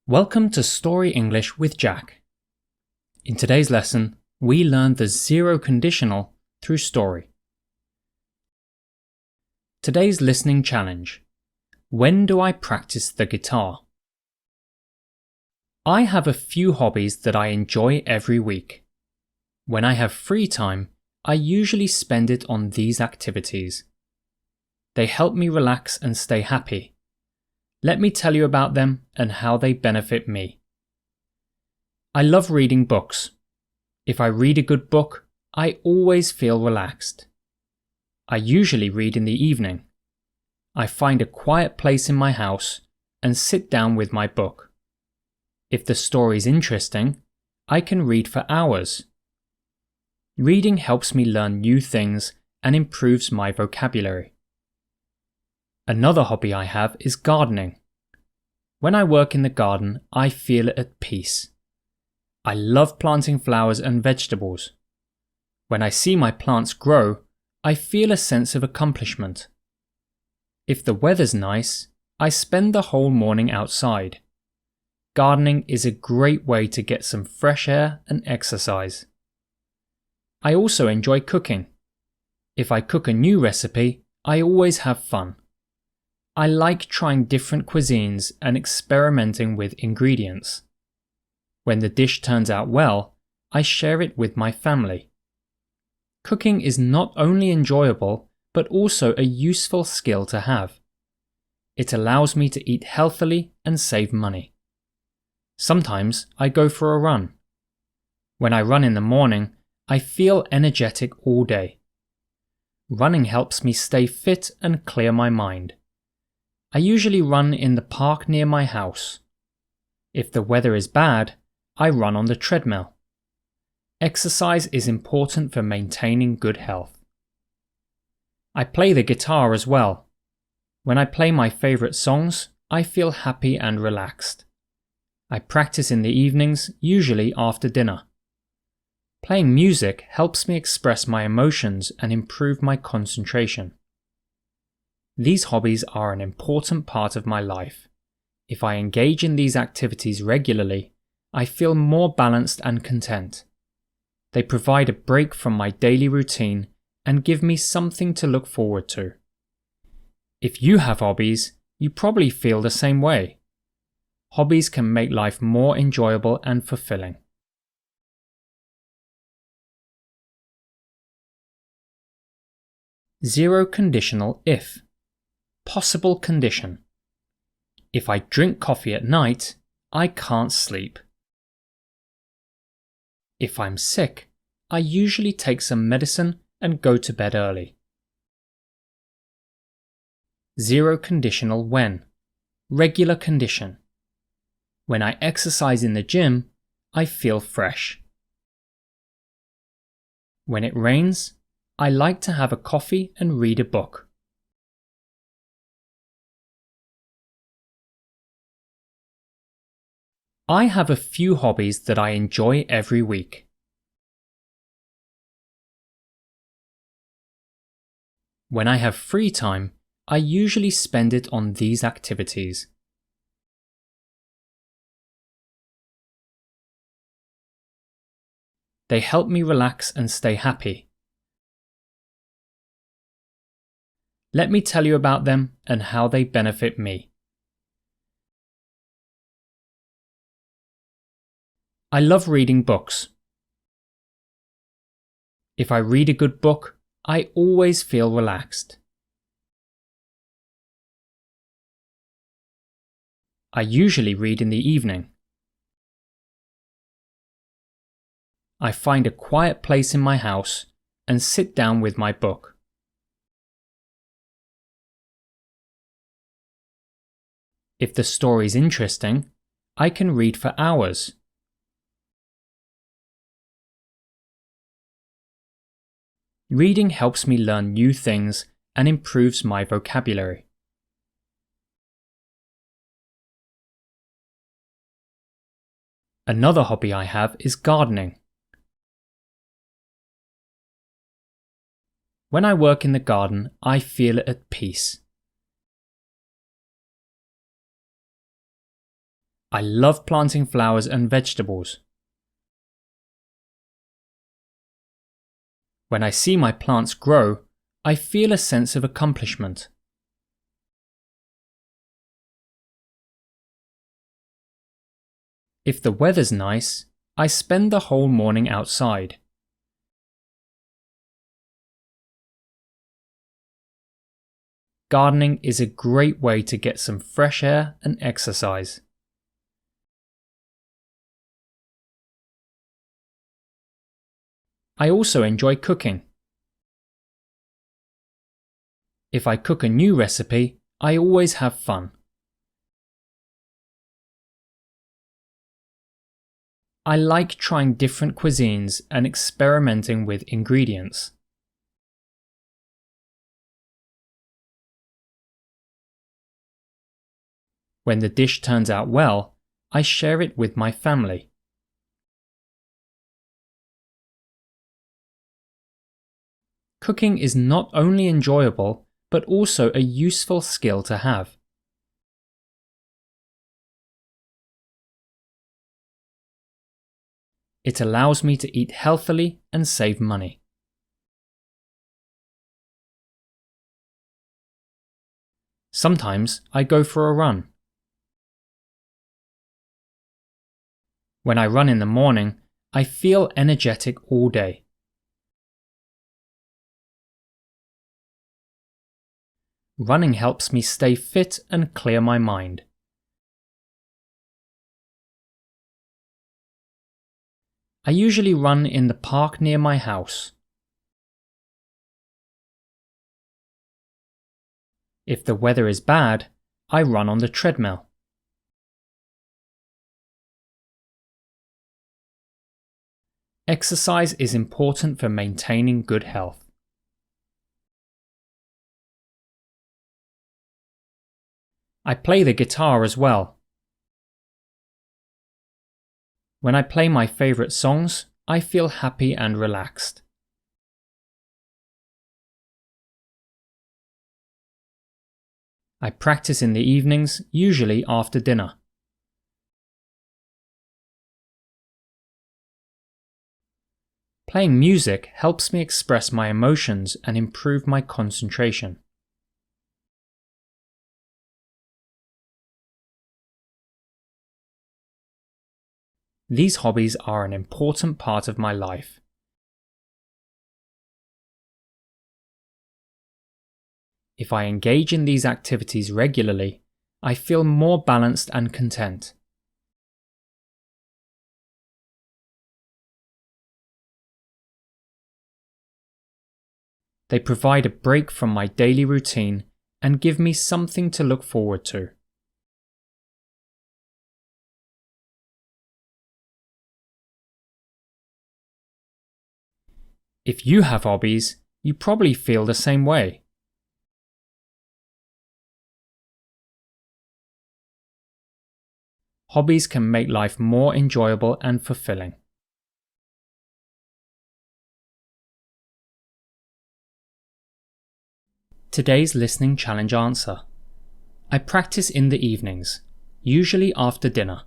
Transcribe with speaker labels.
Speaker 1: Welcome to Story English with Jack. In today's lesson, we learn the zero conditional through story. Today's listening challenge: when do I practice the guitar? I have a few hobbies that I enjoy every week. When I have free time, I usually spend it on these activities. They help me relax and stay happy. Let me tell you about them and how they benefit me. I love reading books. If I read a good book, I always feel relaxed. I usually read in the evening. I find a quiet place in my house and sit down with my book. If the story's interesting, I can read for hours. Reading helps me learn new things and improves my vocabulary. Another hobby I have is gardening. When I work in the garden, I feel at peace. I love planting flowers and vegetables. When I see my plants grow, I feel a sense of accomplishment. If the weather's nice, I spend the whole morning outside. Gardening is a great way to get some fresh air and exercise. I also enjoy cooking. If I cook a new recipe, I always have fun. I like trying different cuisines and experimenting with ingredients. When the dish turns out well, I share it with my family. Cooking is not only enjoyable, but also a useful skill to have. It allows me to eat healthily and save money. Sometimes I go for a run. When I run in the morning, I feel energetic all day. Running helps me stay fit and clear my mind. I usually run in the park near my house. If the weather is bad, I run on the treadmill. Exercise is important for maintaining good health. I play the guitar as well. When I play my favorite songs, I feel happy and relaxed. I practice in the evenings, usually after dinner. Playing music helps me express my emotions and improve my concentration. These hobbies are an important part of my life. If I engage in these activities regularly, I feel more balanced and content. They provide a break from my daily routine and give me something to look forward to. If you have hobbies, you probably feel the same way. Hobbies can make life more enjoyable and fulfilling. Zero conditional if. Possible condition: if I drink coffee at night, I can't sleep. If I'm sick, I usually take some medicine and go to bed early. Zero conditional when. Regular condition: when I exercise in the gym, I feel fresh. When it rains, I like to have a coffee and read a book. I have a few hobbies that I enjoy every week. When I have free time, I usually spend it on these activities. They help me relax and stay happy. Let me tell you about them and how they benefit me. I love reading books. If I read a good book, I always feel relaxed. I usually read in the evening. I find a quiet place in my house and sit down with my book. If the story's interesting, I can read for hours. Reading helps me learn new things and improves my vocabulary. Another hobby I have is gardening. When I work in the garden, I feel at peace. I love planting flowers and vegetables. When I see my plants grow, I feel a sense of accomplishment. If the weather's nice, I spend the whole morning outside. Gardening is a great way to get some fresh air and exercise. I also enjoy cooking. If I cook a new recipe, I always have fun. I like trying different cuisines and experimenting with ingredients. When the dish turns out well, I share it with my family. Cooking is not only enjoyable, but also a useful skill to have. It allows me to eat healthily and save money. Sometimes I go for a run. When I run in the morning, I feel energetic all day. Running helps me stay fit and clear my mind. I usually run in the park near my house. If the weather is bad, I run on the treadmill. Exercise is important for maintaining good health. I play the guitar as well. When I play my favorite songs, I feel happy and relaxed. I practice in the evenings, usually after dinner. Playing music helps me express my emotions and improve my concentration. These hobbies are an important part of my life. If I engage in these activities regularly, I feel more balanced and content. They provide a break from my daily routine and give me something to look forward to. If you have hobbies, you probably feel the same way. Hobbies can make life more enjoyable and fulfilling. Today's listening challenge answer. I practice in the evenings, usually after dinner.